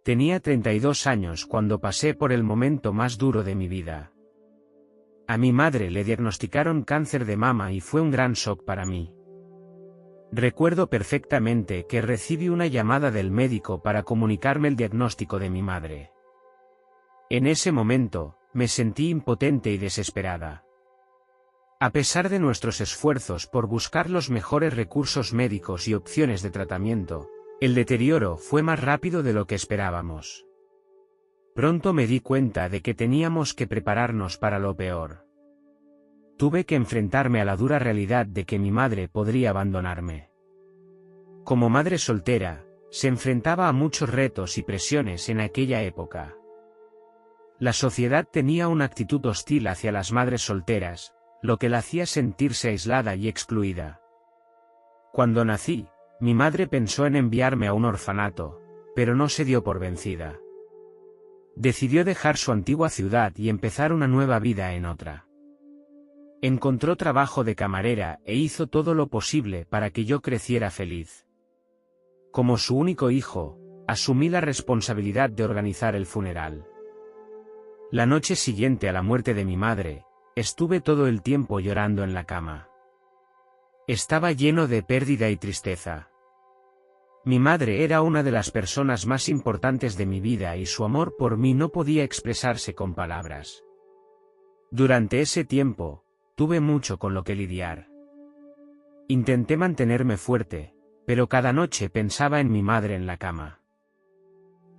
Tenía 32 años cuando pasé por el momento más duro de mi vida. A mi madre le diagnosticaron cáncer de mama y fue un gran shock para mí. Recuerdo perfectamente que recibí una llamada del médico para comunicarme el diagnóstico de mi madre. En ese momento, me sentí impotente y desesperada. A pesar de nuestros esfuerzos por buscar los mejores recursos médicos y opciones de tratamiento, el deterioro fue más rápido de lo que esperábamos. Pronto me di cuenta de que teníamos que prepararnos para lo peor. Tuve que enfrentarme a la dura realidad de que mi madre podría abandonarme. Como madre soltera, se enfrentaba a muchos retos y presiones en aquella época. La sociedad tenía una actitud hostil hacia las madres solteras, lo que la hacía sentirse aislada y excluida. Cuando nací, mi madre pensó en enviarme a un orfanato, pero no se dio por vencida. Decidió dejar su antigua ciudad y empezar una nueva vida en otra. Encontró trabajo de camarera e hizo todo lo posible para que yo creciera feliz. Como su único hijo, asumí la responsabilidad de organizar el funeral. La noche siguiente a la muerte de mi madre, estuve todo el tiempo llorando en la cama. Estaba lleno de pérdida y tristeza. Mi madre era una de las personas más importantes de mi vida y su amor por mí no podía expresarse con palabras. Durante ese tiempo, tuve mucho con lo que lidiar. Intenté mantenerme fuerte, pero cada noche pensaba en mi madre en la cama.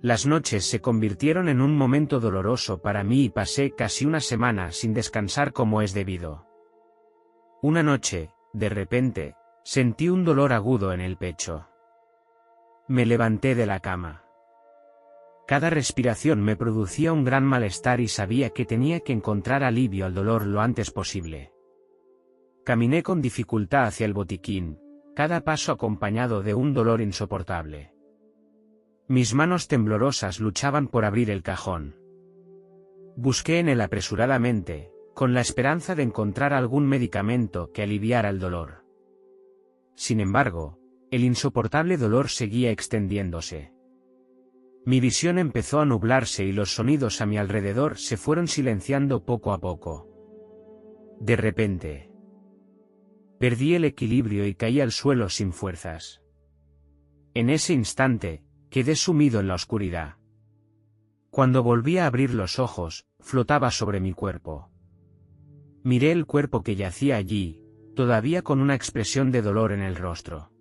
Las noches se convirtieron en un momento doloroso para mí y pasé casi una semana sin descansar como es debido. Una noche, de repente, sentí un dolor agudo en el pecho. Me levanté de la cama. Cada respiración me producía un gran malestar y sabía que tenía que encontrar alivio al dolor lo antes posible. Caminé con dificultad hacia el botiquín, cada paso acompañado de un dolor insoportable. Mis manos temblorosas luchaban por abrir el cajón. Busqué en él apresuradamente, con la esperanza de encontrar algún medicamento que aliviara el dolor. Sin embargo, el insoportable dolor seguía extendiéndose. Mi visión empezó a nublarse y los sonidos a mi alrededor se fueron silenciando poco a poco. De repente, perdí el equilibrio y caí al suelo sin fuerzas. En ese instante, quedé sumido en la oscuridad. Cuando volví a abrir los ojos, flotaba sobre mi cuerpo. Miré el cuerpo que yacía allí, todavía con una expresión de dolor en el rostro.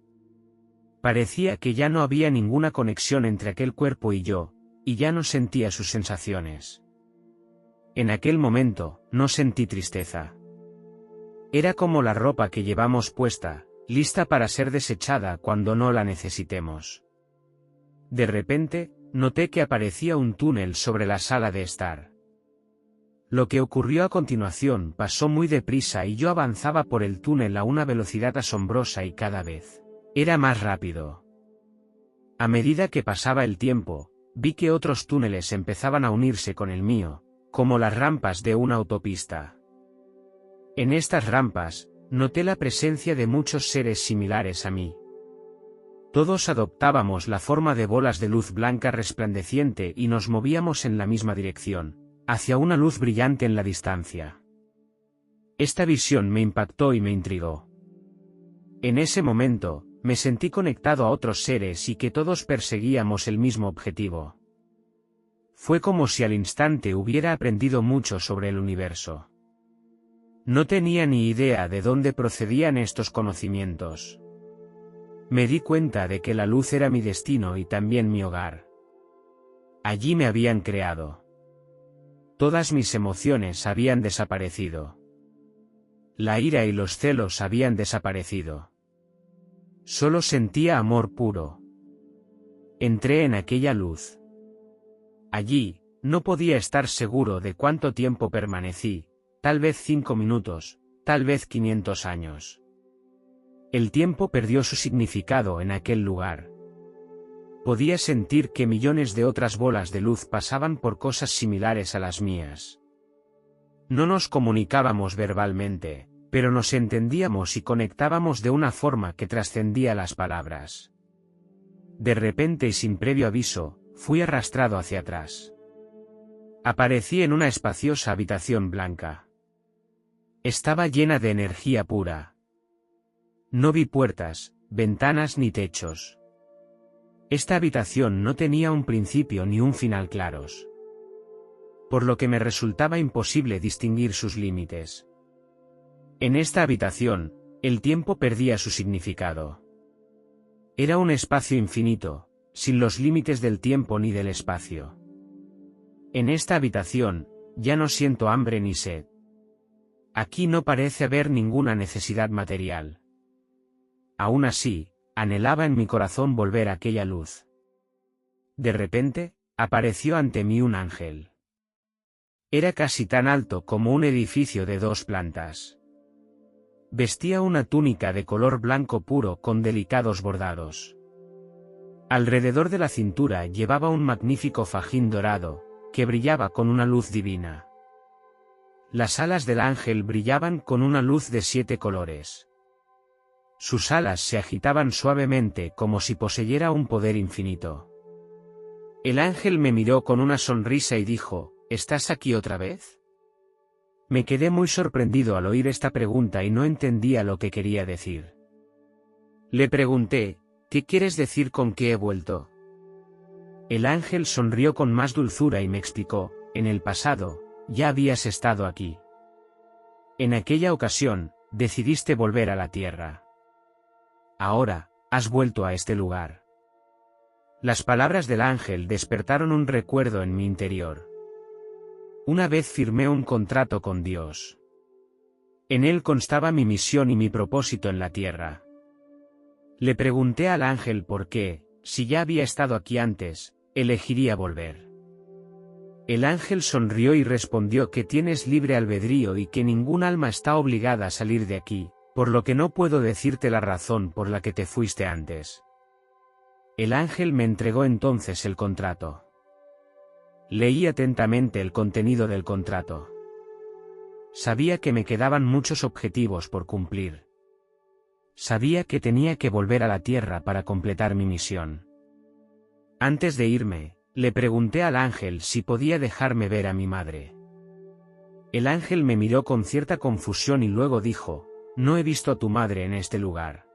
Parecía que ya no había ninguna conexión entre aquel cuerpo y yo, y ya no sentía sus sensaciones. En aquel momento, no sentí tristeza. Era como la ropa que llevamos puesta, lista para ser desechada cuando no la necesitemos. De repente, noté que aparecía un túnel sobre la sala de estar. Lo que ocurrió a continuación pasó muy deprisa y yo avanzaba por el túnel a una velocidad asombrosa y cada vez era más rápido. A medida que pasaba el tiempo, vi que otros túneles empezaban a unirse con el mío, como las rampas de una autopista. En estas rampas, noté la presencia de muchos seres similares a mí. Todos adoptábamos la forma de bolas de luz blanca resplandeciente y nos movíamos en la misma dirección, hacia una luz brillante en la distancia. Esta visión me impactó y me intrigó. En ese momento, me sentí conectado a otros seres y que todos perseguíamos el mismo objetivo. Fue como si al instante hubiera aprendido mucho sobre el universo. No tenía ni idea de dónde procedían estos conocimientos. Me di cuenta de que la luz era mi destino y también mi hogar. Allí me habían creado. Todas mis emociones habían desaparecido. La ira y los celos habían desaparecido. Solo sentía amor puro. Entré en aquella luz. Allí, no podía estar seguro de cuánto tiempo permanecí, tal vez 5 minutos, tal vez 500 años. El tiempo perdió su significado en aquel lugar. Podía sentir que millones de otras bolas de luz pasaban por cosas similares a las mías. No nos comunicábamos verbalmente, pero nos entendíamos y conectábamos de una forma que trascendía las palabras. De repente y sin previo aviso, fui arrastrado hacia atrás. Aparecí en una espaciosa habitación blanca. Estaba llena de energía pura. No vi puertas, ventanas ni techos. Esta habitación no tenía un principio ni un final claros, por lo que me resultaba imposible distinguir sus límites. En esta habitación, el tiempo perdía su significado. Era un espacio infinito, sin los límites del tiempo ni del espacio. En esta habitación, ya no siento hambre ni sed. Aquí no parece haber ninguna necesidad material. Aún así, anhelaba en mi corazón volver a aquella luz. De repente, apareció ante mí un ángel. Era casi tan alto como un edificio de 2 plantas. Vestía una túnica de color blanco puro con delicados bordados. Alrededor de la cintura llevaba un magnífico fajín dorado, que brillaba con una luz divina. Las alas del ángel brillaban con una luz de 7 colores. Sus alas se agitaban suavemente como si poseyera un poder infinito. El ángel me miró con una sonrisa y dijo: ¿Estás aquí otra vez? Me quedé muy sorprendido al oír esta pregunta y no entendía lo que quería decir. Le pregunté: ¿qué quieres decir con que he vuelto? El ángel sonrió con más dulzura y me explicó: en el pasado, ya habías estado aquí. En aquella ocasión, decidiste volver a la tierra. Ahora, has vuelto a este lugar. Las palabras del ángel despertaron un recuerdo en mi interior. Una vez firmé un contrato con Dios. En él constaba mi misión y mi propósito en la tierra. Le pregunté al ángel por qué, si ya había estado aquí antes, elegiría volver. El ángel sonrió y respondió que tienes libre albedrío y que ningún alma está obligada a salir de aquí, por lo que no puedo decirte la razón por la que te fuiste antes. El ángel me entregó entonces el contrato. Leí atentamente el contenido del contrato. Sabía que me quedaban muchos objetivos por cumplir. Sabía que tenía que volver a la tierra para completar mi misión. Antes de irme, le pregunté al ángel si podía dejarme ver a mi madre. El ángel me miró con cierta confusión y luego dijo: no he visto a tu madre en este lugar.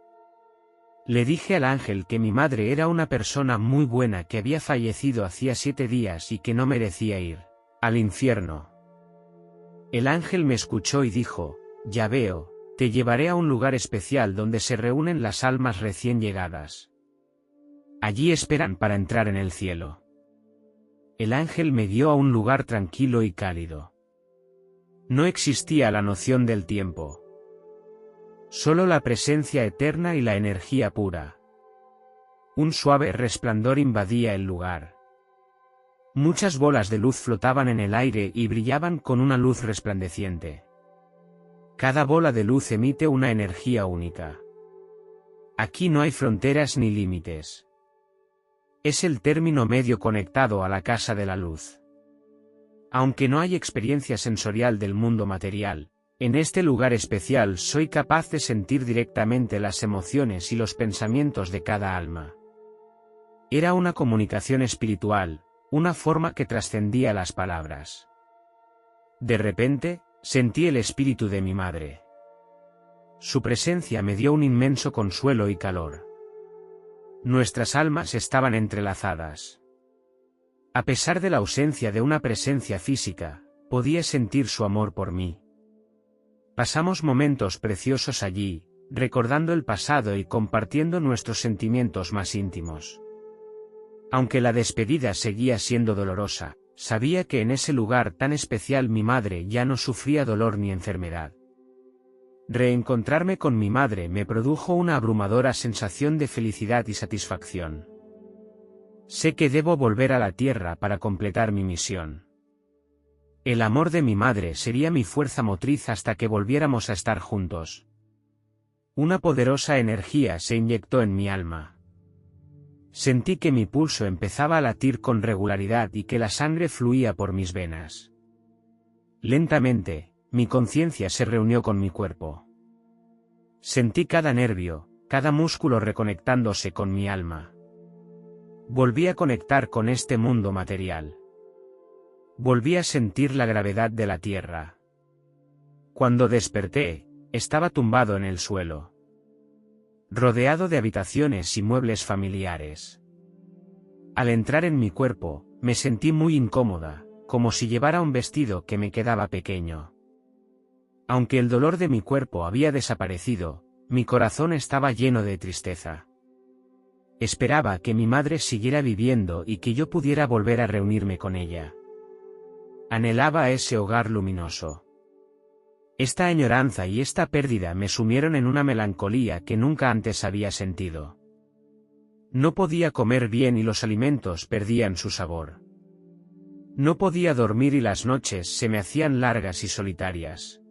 Le dije al ángel que mi madre era una persona muy buena que había fallecido hacía 7 días y que no merecía ir al infierno. El ángel me escuchó y dijo: ya veo, te llevaré a un lugar especial donde se reúnen las almas recién llegadas. Allí esperan para entrar en el cielo. El ángel me guió a un lugar tranquilo y cálido. No existía la noción del tiempo. Solo la presencia eterna y la energía pura. Un suave resplandor invadía el lugar. Muchas bolas de luz flotaban en el aire y brillaban con una luz resplandeciente. Cada bola de luz emite una energía única. Aquí no hay fronteras ni límites. Es el término medio conectado a la casa de la luz. Aunque no hay experiencia sensorial del mundo material, en este lugar especial soy capaz de sentir directamente las emociones y los pensamientos de cada alma. Era una comunicación espiritual, una forma que trascendía las palabras. De repente, sentí el espíritu de mi madre. Su presencia me dio un inmenso consuelo y calor. Nuestras almas estaban entrelazadas. A pesar de la ausencia de una presencia física, podía sentir su amor por mí. Pasamos momentos preciosos allí, recordando el pasado y compartiendo nuestros sentimientos más íntimos. Aunque la despedida seguía siendo dolorosa, sabía que en ese lugar tan especial mi madre ya no sufría dolor ni enfermedad. Reencontrarme con mi madre me produjo una abrumadora sensación de felicidad y satisfacción. Sé que debo volver a la tierra para completar mi misión. El amor de mi madre sería mi fuerza motriz hasta que volviéramos a estar juntos. Una poderosa energía se inyectó en mi alma. Sentí que mi pulso empezaba a latir con regularidad y que la sangre fluía por mis venas. Lentamente, mi conciencia se reunió con mi cuerpo. Sentí cada nervio, cada músculo reconectándose con mi alma. Volví a conectar con este mundo material. Volví a sentir la gravedad de la tierra. Cuando desperté, estaba tumbado en el suelo, rodeado de habitaciones y muebles familiares. Al entrar en mi cuerpo, me sentí muy incómoda, como si llevara un vestido que me quedaba pequeño. Aunque el dolor de mi cuerpo había desaparecido, mi corazón estaba lleno de tristeza. Esperaba que mi madre siguiera viviendo y que yo pudiera volver a reunirme con ella. Anhelaba ese hogar luminoso. Esta añoranza y esta pérdida me sumieron en una melancolía que nunca antes había sentido. No podía comer bien y los alimentos perdían su sabor. No podía dormir y las noches se me hacían largas y solitarias.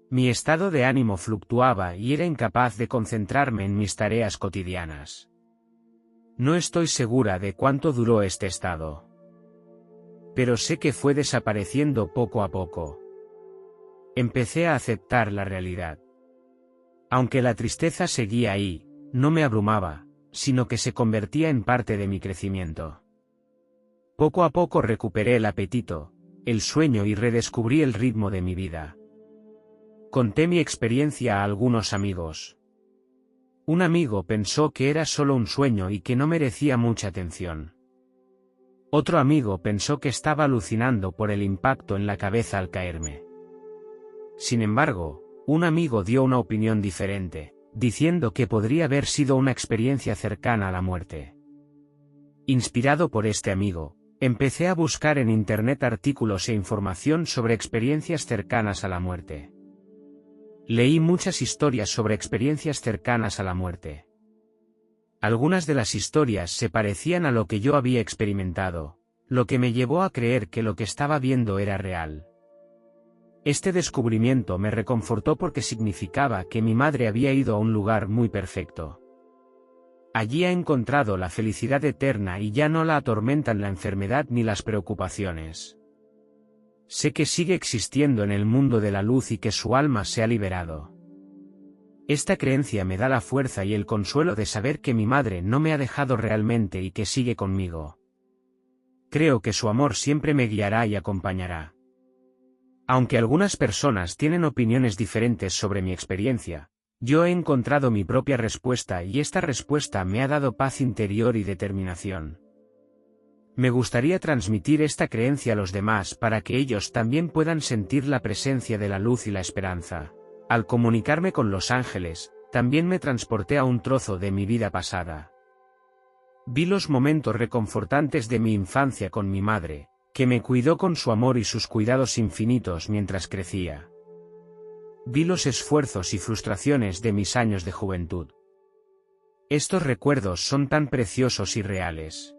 Mi estado de ánimo fluctuaba y era incapaz de concentrarme en mis tareas cotidianas. No estoy segura de cuánto duró este estado. Pero sé que fue desapareciendo poco a poco. Empecé a aceptar la realidad. Aunque la tristeza seguía ahí, no me abrumaba, sino que se convertía en parte de mi crecimiento. Poco a poco recuperé el apetito, el sueño y redescubrí el ritmo de mi vida. Conté mi experiencia a algunos amigos. Un amigo pensó que era solo un sueño y que no merecía mucha atención. Otro amigo pensó que estaba alucinando por el impacto en la cabeza al caerme. Sin embargo, un amigo dio una opinión diferente, diciendo que podría haber sido una experiencia cercana a la muerte. Inspirado por este amigo, empecé a buscar en internet artículos e información sobre experiencias cercanas a la muerte. Leí muchas historias sobre experiencias cercanas a la muerte. Algunas de las historias se parecían a lo que yo había experimentado, lo que me llevó a creer que lo que estaba viendo era real. Este descubrimiento me reconfortó porque significaba que mi madre había ido a un lugar muy perfecto. Allí ha encontrado la felicidad eterna y ya no la atormentan la enfermedad ni las preocupaciones. Sé que sigue existiendo en el mundo de la luz y que su alma se ha liberado. Esta creencia me da la fuerza y el consuelo de saber que mi madre no me ha dejado realmente y que sigue conmigo. Creo que su amor siempre me guiará y acompañará. Aunque algunas personas tienen opiniones diferentes sobre mi experiencia, yo he encontrado mi propia respuesta y esta respuesta me ha dado paz interior y determinación. Me gustaría transmitir esta creencia a los demás para que ellos también puedan sentir la presencia de la luz y la esperanza. Al comunicarme con los ángeles, también me transporté a un trozo de mi vida pasada. Vi los momentos reconfortantes de mi infancia con mi madre, que me cuidó con su amor y sus cuidados infinitos mientras crecía. Vi los esfuerzos y frustraciones de mis años de juventud. Estos recuerdos son tan preciosos y reales.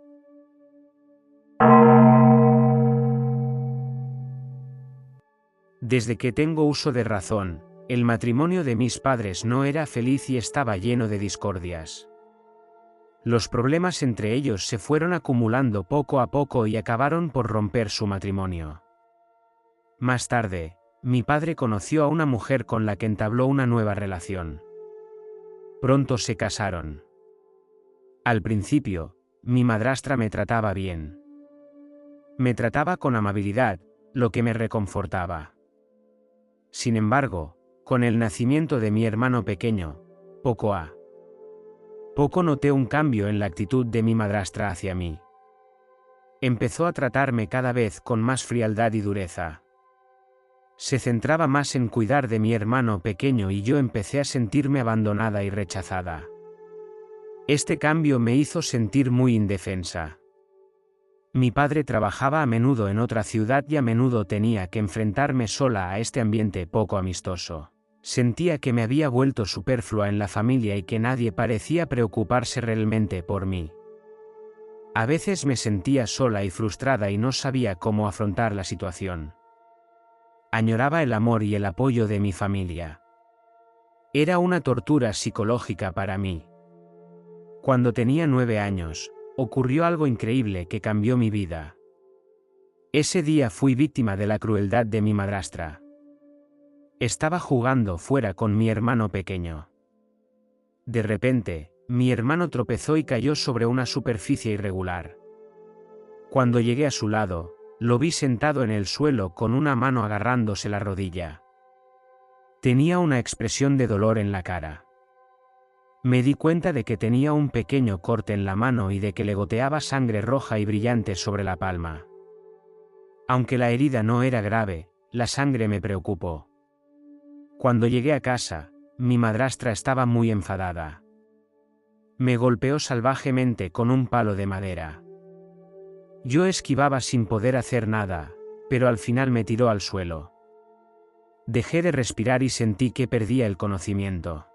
Desde que tengo uso de razón, el matrimonio de mis padres no era feliz y estaba lleno de discordias. Los problemas entre ellos se fueron acumulando poco a poco y acabaron por romper su matrimonio. Más tarde, mi padre conoció a una mujer con la que entabló una nueva relación. Pronto se casaron. Al principio, mi madrastra me trataba bien. Me trataba con amabilidad, lo que me reconfortaba. Sin embargo, con el nacimiento de mi hermano pequeño, poco a poco noté un cambio en la actitud de mi madrastra hacia mí. Empezó a tratarme cada vez con más frialdad y dureza. Se centraba más en cuidar de mi hermano pequeño y yo empecé a sentirme abandonada y rechazada. Este cambio me hizo sentir muy indefensa. Mi padre trabajaba a menudo en otra ciudad y a menudo tenía que enfrentarme sola a este ambiente poco amistoso. Sentía que me había vuelto superflua en la familia y que nadie parecía preocuparse realmente por mí. A veces me sentía sola y frustrada y no sabía cómo afrontar la situación. Añoraba el amor y el apoyo de mi familia. Era una tortura psicológica para mí. Cuando tenía 9 años, ocurrió algo increíble que cambió mi vida. Ese día fui víctima de la crueldad de mi madrastra. Estaba jugando fuera con mi hermano pequeño. De repente, mi hermano tropezó y cayó sobre una superficie irregular. Cuando llegué a su lado, lo vi sentado en el suelo con una mano agarrándose la rodilla. Tenía una expresión de dolor en la cara. Me di cuenta de que tenía un pequeño corte en la mano y de que le goteaba sangre roja y brillante sobre la palma. Aunque la herida no era grave, la sangre me preocupó. Cuando llegué a casa, mi madrastra estaba muy enfadada. Me golpeó salvajemente con un palo de madera. Yo esquivaba sin poder hacer nada, pero al final me tiró al suelo. Dejé de respirar y sentí que perdía el conocimiento.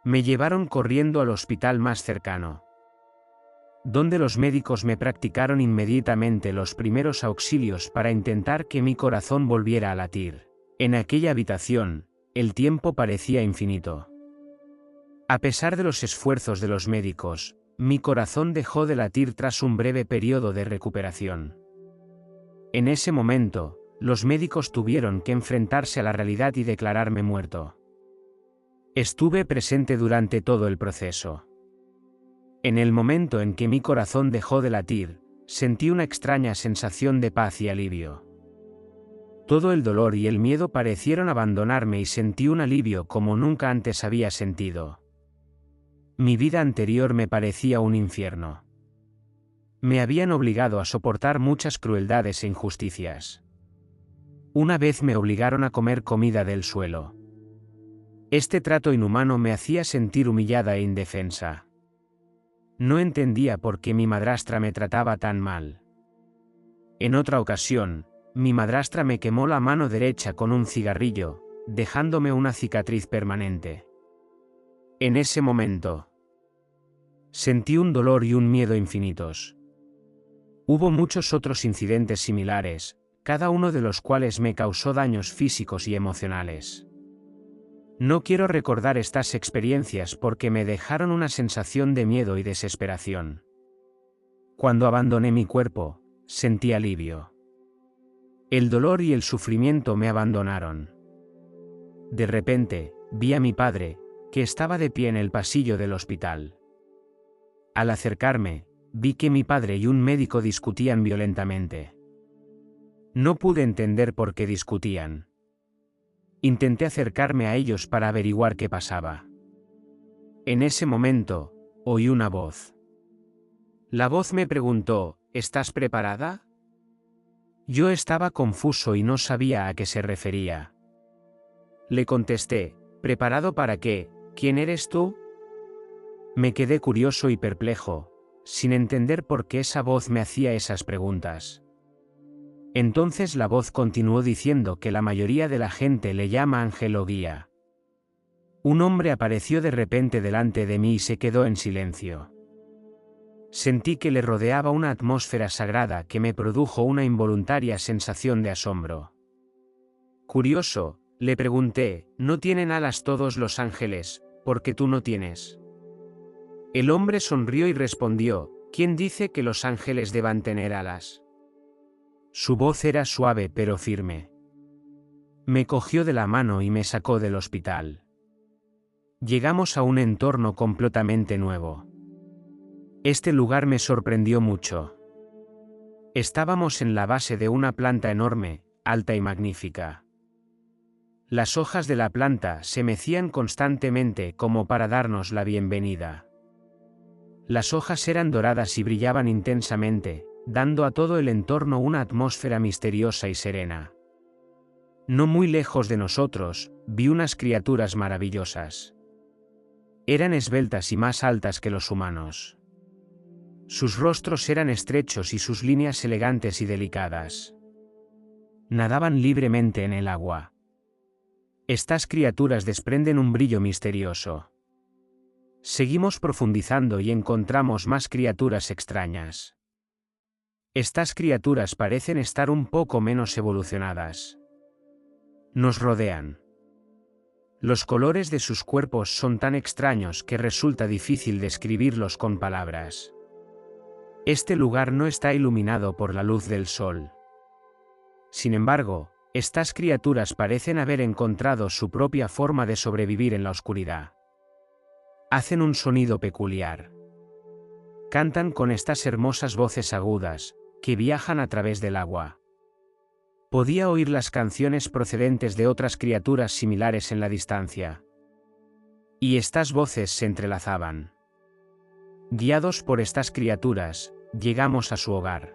Me llevaron corriendo al hospital más cercano, donde los médicos me practicaron inmediatamente los primeros auxilios para intentar que mi corazón volviera a latir. En aquella habitación, el tiempo parecía infinito. A pesar de los esfuerzos de los médicos, mi corazón dejó de latir tras un breve periodo de recuperación. En ese momento, los médicos tuvieron que enfrentarse a la realidad y declararme muerto. Estuve presente durante todo el proceso. En el momento en que mi corazón dejó de latir, sentí una extraña sensación de paz y alivio. Todo el dolor y el miedo parecieron abandonarme y sentí un alivio como nunca antes había sentido. Mi vida anterior me parecía un infierno. Me habían obligado a soportar muchas crueldades e injusticias. Una vez me obligaron a comer comida del suelo. Este trato inhumano me hacía sentir humillada e indefensa. No entendía por qué mi madrastra me trataba tan mal. En otra ocasión, mi madrastra me quemó la mano derecha con un cigarrillo, dejándome una cicatriz permanente. En ese momento, sentí un dolor y un miedo infinitos. Hubo muchos otros incidentes similares, cada uno de los cuales me causó daños físicos y emocionales. No quiero recordar estas experiencias porque me dejaron una sensación de miedo y desesperación. Cuando abandoné mi cuerpo, sentí alivio. El dolor y el sufrimiento me abandonaron. De repente, vi a mi padre, que estaba de pie en el pasillo del hospital. Al acercarme, vi que mi padre y un médico discutían violentamente. No pude entender por qué discutían. Intenté acercarme a ellos para averiguar qué pasaba. En ese momento, oí una voz. La voz me preguntó, ¿estás preparada? Yo estaba confuso y no sabía a qué se refería. Le contesté, ¿preparado para qué? ¿Quién eres tú? Me quedé curioso y perplejo, sin entender por qué esa voz me hacía esas preguntas. Entonces la voz continuó diciendo que la mayoría de la gente le llama ángel o guía. Un hombre apareció de repente delante de mí y se quedó en silencio. Sentí que le rodeaba una atmósfera sagrada que me produjo una involuntaria sensación de asombro. Curioso, le pregunté, ¿no tienen alas todos los ángeles, porque tú no tienes? El hombre sonrió y respondió, ¿quién dice que los ángeles deban tener alas? Su voz era suave pero firme. Me cogió de la mano y me sacó del hospital. Llegamos a un entorno completamente nuevo. Este lugar me sorprendió mucho. Estábamos en la base de una planta enorme, alta y magnífica. Las hojas de la planta se mecían constantemente como para darnos la bienvenida. Las hojas eran doradas y brillaban intensamente, dando a todo el entorno una atmósfera misteriosa y serena. No muy lejos de nosotros, vi unas criaturas maravillosas. Eran esbeltas y más altas que los humanos. Sus rostros eran estrechos y sus líneas elegantes y delicadas. Nadaban libremente en el agua. Estas criaturas desprenden un brillo misterioso. Seguimos profundizando y encontramos más criaturas extrañas. Estas criaturas parecen estar un poco menos evolucionadas. Nos rodean. Los colores de sus cuerpos son tan extraños que resulta difícil describirlos con palabras. Este lugar no está iluminado por la luz del sol. Sin embargo, estas criaturas parecen haber encontrado su propia forma de sobrevivir en la oscuridad. Hacen un sonido peculiar. Cantan con estas hermosas voces agudas, que viajan a través del agua. Podía oír las canciones procedentes de otras criaturas similares en la distancia. Y estas voces se entrelazaban. Guiados por estas criaturas, llegamos a su hogar.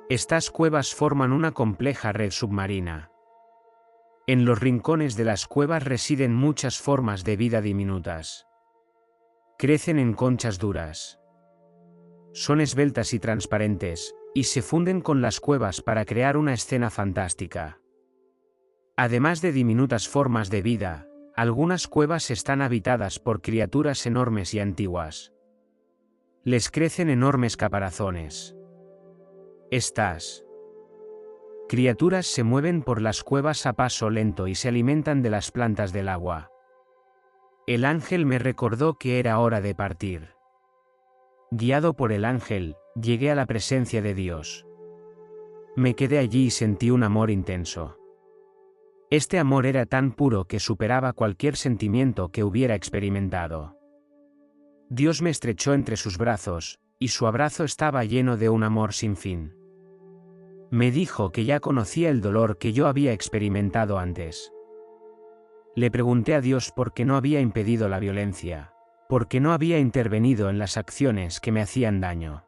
Estas cuevas forman una compleja red submarina. En los rincones de las cuevas residen muchas formas de vida diminutas. Crecen en conchas duras. Son esbeltas y transparentes, y se funden con las cuevas para crear una escena fantástica. Además de diminutas formas de vida, algunas cuevas están habitadas por criaturas enormes y antiguas. Les crecen enormes caparazones. Estas criaturas se mueven por las cuevas a paso lento y se alimentan de las plantas del agua. El ángel me recordó que era hora de partir. Guiado por el ángel, llegué a la presencia de Dios. Me quedé allí y sentí un amor intenso. Este amor era tan puro que superaba cualquier sentimiento que hubiera experimentado. Dios me estrechó entre sus brazos, y su abrazo estaba lleno de un amor sin fin. Me dijo que ya conocía el dolor que yo había experimentado antes. Le pregunté a Dios por qué no había impedido la violencia, por qué no había intervenido en las acciones que me hacían daño.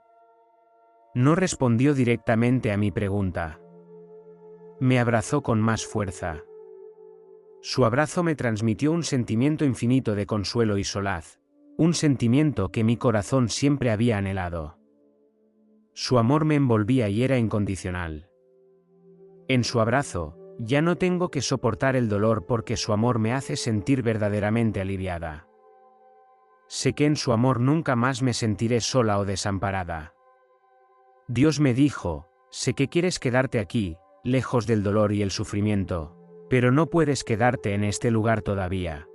No respondió directamente a mi pregunta. Me abrazó con más fuerza. Su abrazo me transmitió un sentimiento infinito de consuelo y solaz, un sentimiento que mi corazón siempre había anhelado. Su amor me envolvía y era incondicional. En su abrazo, ya no tengo que soportar el dolor porque su amor me hace sentir verdaderamente aliviada. Sé que en su amor nunca más me sentiré sola o desamparada. Dios me dijo, sé que quieres quedarte aquí, lejos del dolor y el sufrimiento, pero no puedes quedarte en este lugar todavía.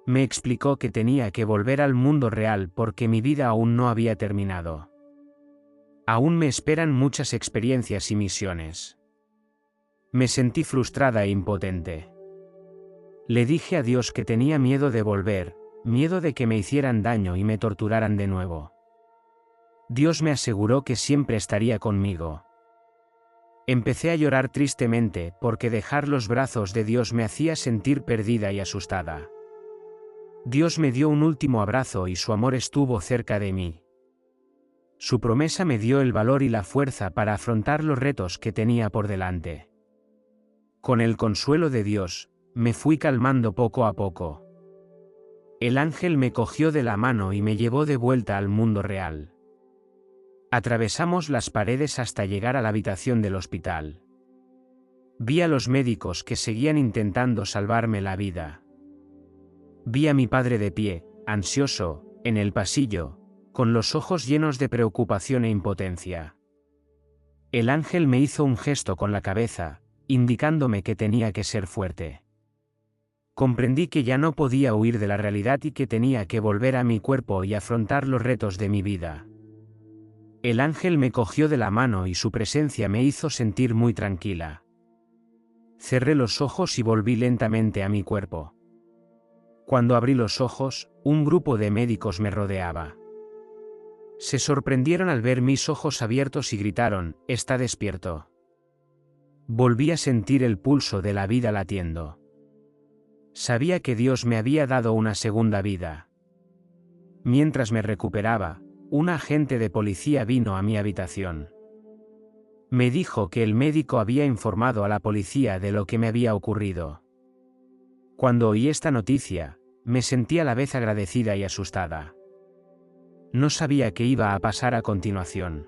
Me explicó que tenía que volver al mundo real porque mi vida aún no había terminado. Aún me esperan muchas experiencias y misiones. Me sentí frustrada e impotente. Le dije a Dios que tenía miedo de volver, miedo de que me hicieran daño y me torturaran de nuevo. Dios me aseguró que siempre estaría conmigo. Empecé a llorar tristemente porque dejar los brazos de Dios me hacía sentir perdida y asustada. Dios me dio un último abrazo y su amor estuvo cerca de mí. Su promesa me dio el valor y la fuerza para afrontar los retos que tenía por delante. Con el consuelo de Dios, me fui calmando poco a poco. El ángel me cogió de la mano y me llevó de vuelta al mundo real. Atravesamos las paredes hasta llegar a la habitación del hospital. Vi a los médicos que seguían intentando salvarme la vida. Vi a mi padre de pie, ansioso, en el pasillo, con los ojos llenos de preocupación e impotencia. El ángel me hizo un gesto con la cabeza, indicándome que tenía que ser fuerte. Comprendí que ya no podía huir de la realidad y que tenía que volver a mi cuerpo y afrontar los retos de mi vida. El ángel me cogió de la mano y su presencia me hizo sentir muy tranquila. Cerré los ojos y volví lentamente a mi cuerpo. Cuando abrí los ojos, un grupo de médicos me rodeaba. Se sorprendieron al ver mis ojos abiertos y gritaron, «¡Está despierto!». Volví a sentir el pulso de la vida latiendo. Sabía que Dios me había dado una segunda vida. Mientras me recuperaba, un agente de policía vino a mi habitación. Me dijo que el médico había informado a la policía de lo que me había ocurrido. Cuando oí esta noticia, me sentí a la vez agradecida y asustada. No sabía qué iba a pasar a continuación.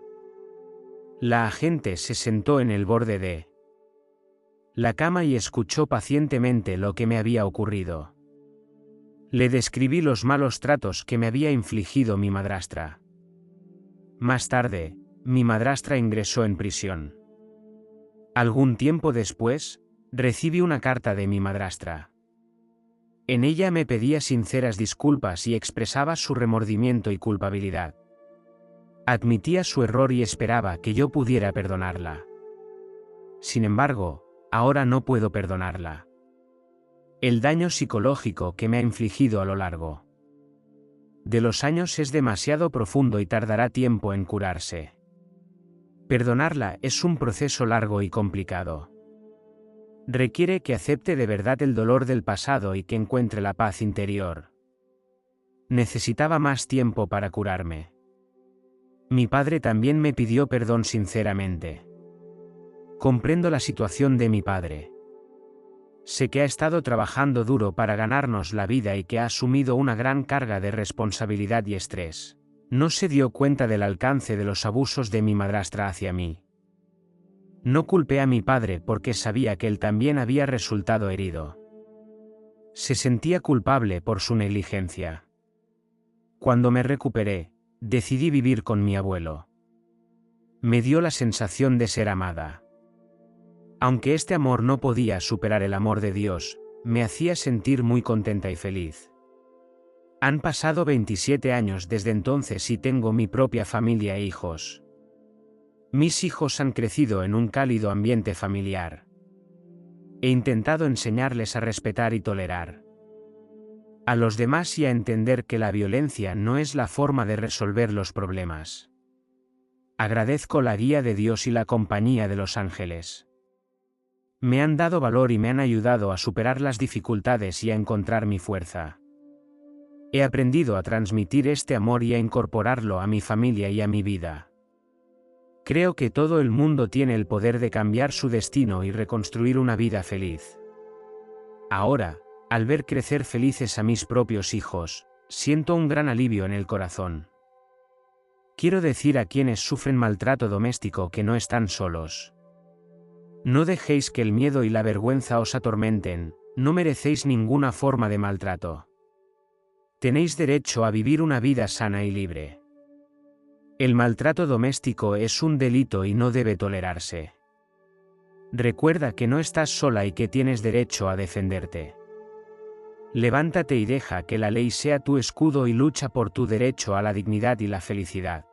La agente se sentó en el borde de la cama y escuchó pacientemente lo que me había ocurrido. Le describí los malos tratos que me había infligido mi madrastra. Más tarde, mi madrastra ingresó en prisión. Algún tiempo después, recibí una carta de mi madrastra. En ella me pedía sinceras disculpas y expresaba su remordimiento y culpabilidad. Admitía su error y esperaba que yo pudiera perdonarla. Sin embargo, ahora no puedo perdonarla. El daño psicológico que me ha infligido a lo largo de los años es demasiado profundo y tardará tiempo en curarse. Perdonarla es un proceso largo y complicado. Requiere que acepte de verdad el dolor del pasado y que encuentre la paz interior. Necesitaba más tiempo para curarme. Mi padre también me pidió perdón sinceramente. Comprendo la situación de mi padre. Sé que ha estado trabajando duro para ganarnos la vida y que ha asumido una gran carga de responsabilidad y estrés. No se dio cuenta del alcance de los abusos de mi madrastra hacia mí. No culpé a mi padre porque sabía que él también había resultado herido. Se sentía culpable por su negligencia. Cuando me recuperé, decidí vivir con mi abuelo. Me dio la sensación de ser amada. Aunque este amor no podía superar el amor de Dios, me hacía sentir muy contenta y feliz. Han pasado 27 años desde entonces y tengo mi propia familia e hijos. Mis hijos han crecido en un cálido ambiente familiar. He intentado enseñarles a respetar y tolerar a los demás y a entender que la violencia no es la forma de resolver los problemas. Agradezco la guía de Dios y la compañía de los ángeles. Me han dado valor y me han ayudado a superar las dificultades y a encontrar mi fuerza. He aprendido a transmitir este amor y a incorporarlo a mi familia y a mi vida. Creo que todo el mundo tiene el poder de cambiar su destino y reconstruir una vida feliz. Ahora, al ver crecer felices a mis propios hijos, siento un gran alivio en el corazón. Quiero decir a quienes sufren maltrato doméstico que no están solos. No dejéis que el miedo y la vergüenza os atormenten, no merecéis ninguna forma de maltrato. Tenéis derecho a vivir una vida sana y libre. El maltrato doméstico es un delito y no debe tolerarse. Recuerda que no estás sola y que tienes derecho a defenderte. Levántate y deja que la ley sea tu escudo y lucha por tu derecho a la dignidad y la felicidad.